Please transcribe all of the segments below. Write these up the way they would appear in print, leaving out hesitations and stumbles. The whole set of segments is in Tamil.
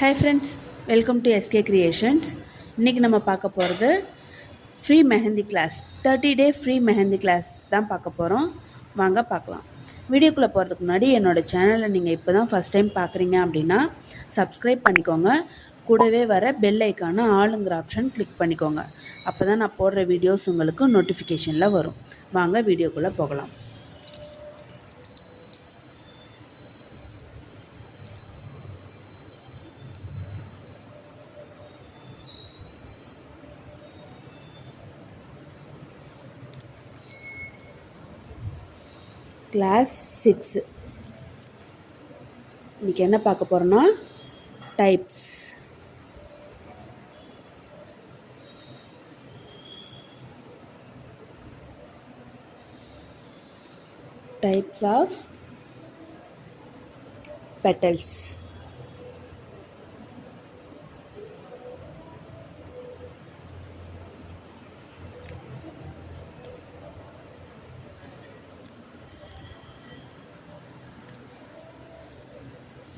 Hi friends, welcome to SK Creations. இன்னைக்கு நம்ம பார்க்க போகிறது ஃப்ரீ மெஹந்தி கிளாஸ் 30 டே ஃப்ரீ மெஹந்தி கிளாஸ் தான் பார்க்க போகிறோம். வாங்க பார்க்கலாம். வீடியோக்குள்ளே போகிறதுக்கு முன்னாடி என்னோடய சேனலை நீங்கள் இப்போ தான் ஃபஸ்ட் டைம் பார்க்குறீங்க அப்படின்னா சப்ஸ்கிரைப் பண்ணிக்கோங்க. கூடவே வர பெல் ஐக்கான ஆளுங்கிற ஆப்ஷன் கிளிக் பண்ணிக்கோங்க. அப்போ தான் நான் போடுற வீடியோஸ் உங்களுக்கு நோட்டிஃபிகேஷனில் வரும். வாங்க வீடியோக்குள்ளே போகலாம். கிளாஸ் 6 இன்றைக்கி என்ன பார்க்க போகிறோன்னா டைப்ஸ். Types of petals.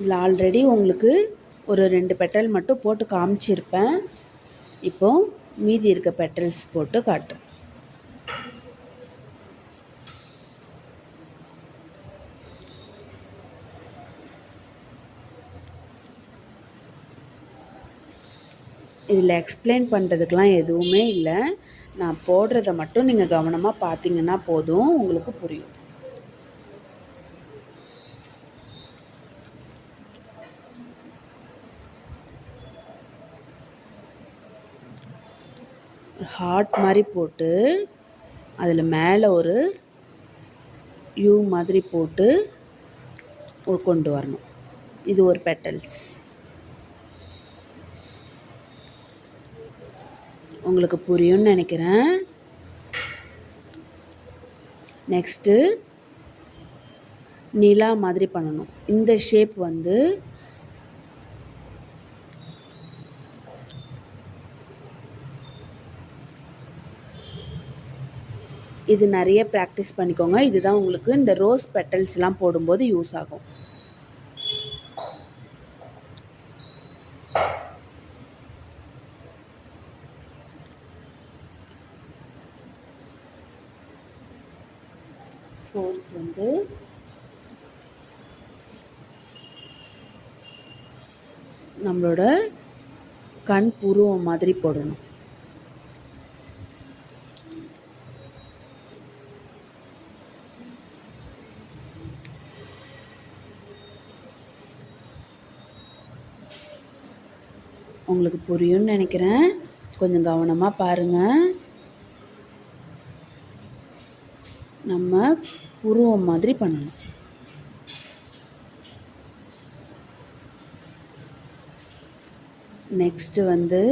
இதில் ஆல்ரெடி உங்களுக்கு ஒரு 2 பெட்டல் மட்டும் போட்டு காமிச்சிருப்பேன். இப்போ மீதி இருக்க பெட்டல்ஸ் போட்டு காட்டுறேன். இதில் எக்ஸ்பிளைன் பண்ணுறதுக்கெலாம் எதுவுமே இல்லை. நான் போடுறத மட்டும் நீங்கள் கவனமாக பார்த்தீங்கன்னா போதும், உங்களுக்கு புரியும். ஹார்ட் மாதிரி போட்டு அதில் மேலே ஒரு யூ மாதிரி போட்டு கொண்டு வரணும். இது ஒரு பெட்டல்ஸ். உங்களுக்கு புரியும்னு நினைக்கிறேன். நெக்ஸ்ட்டு நிலா மாதிரி பண்ணணும். இந்த ஷேப் வந்து இது நிறைய ப்ராக்டிஸ் பண்ணிக்கோங்க. இதுதான் உங்களுக்கு இந்த ரோஸ் பெட்டல்ஸ்லாம் போடும்போது யூஸ் ஆகும். ஃபோர்த் வந்து நம்மளோட கண் புருவம் மாதிரி போடணும். உங்களுக்கு புரியும்னு நினைக்கிறேன். கொஞ்சம் கவனமாக பாருங்கள். நம்ம புருவம் மாதிரி பண்ணணும். நெக்ஸ்ட்டு வந்து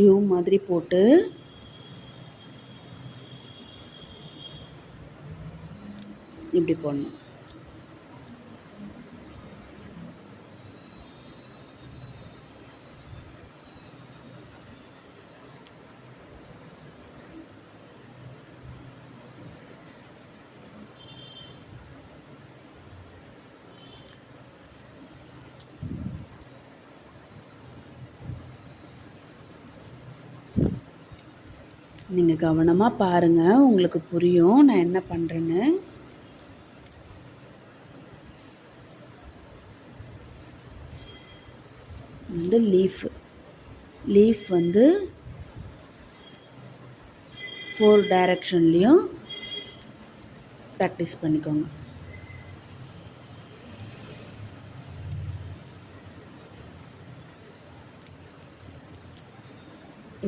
யூ மாதிரி போட்டு இப்படி போடணும். நீங்கள் கவனமாக பாருங்கள், உங்களுக்கு புரியும் நான் என்ன பண்ணுறேன்னு. வந்து லீஃப் வந்து 4 டைரக்ஷன்லேயும் ப்ராக்டிஸ் பண்ணிக்கோங்க.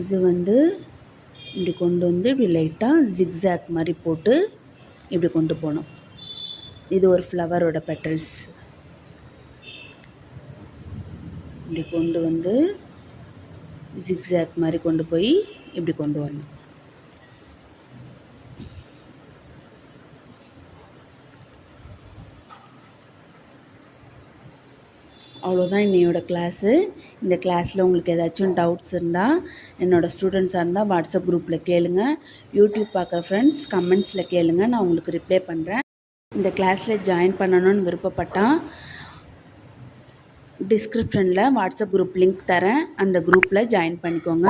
இது வந்து இப்படி கொண்டு வந்து இப்படி லைட்டாக ஜிக்ஸாக் மாதிரி போட்டு இப்படி கொண்டு போகணும். இது ஒரு ஃப்ளவரோட பெட்டல்ஸ். இப்படி கொண்டு வந்து ஜிக்ஸாக் மாதிரி கொண்டு போய் இப்படி கொண்டு வரணும். அவ்வளோதான் இன்னையோட கிளாஸு. இந்த கிளாஸில் உங்களுக்கு ஏதாச்சும் டவுட்ஸ் இருந்தால் என்னோடய ஸ்டூடெண்ட்ஸாக இருந்தால் வாட்ஸ்அப் குரூப்பில் கேளுங்க. யூடியூப் பார்க்குற ஃப்ரெண்ட்ஸ் கமெண்ட்ஸில் கேளுங்க, நான் உங்களுக்கு ரிப்ளை பண்ணுறேன். இந்த கிளாஸில் ஜாயின் பண்ணணும்னு விருப்பப்பட்டால் டிஸ்கிரிப்ஷனில் வாட்ஸ்அப் குரூப் லிங்க் தரேன், அந்த குரூப்பில் ஜாயின் பண்ணிக்கோங்க.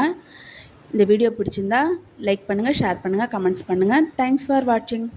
இந்த வீடியோ பிடிச்சிருந்தா லைக் பண்ணுங்கள், ஷேர் பண்ணுங்கள், கமெண்ட்ஸ் பண்ணுங்கள். தேங்க்ஸ் ஃபார் வாட்சிங்.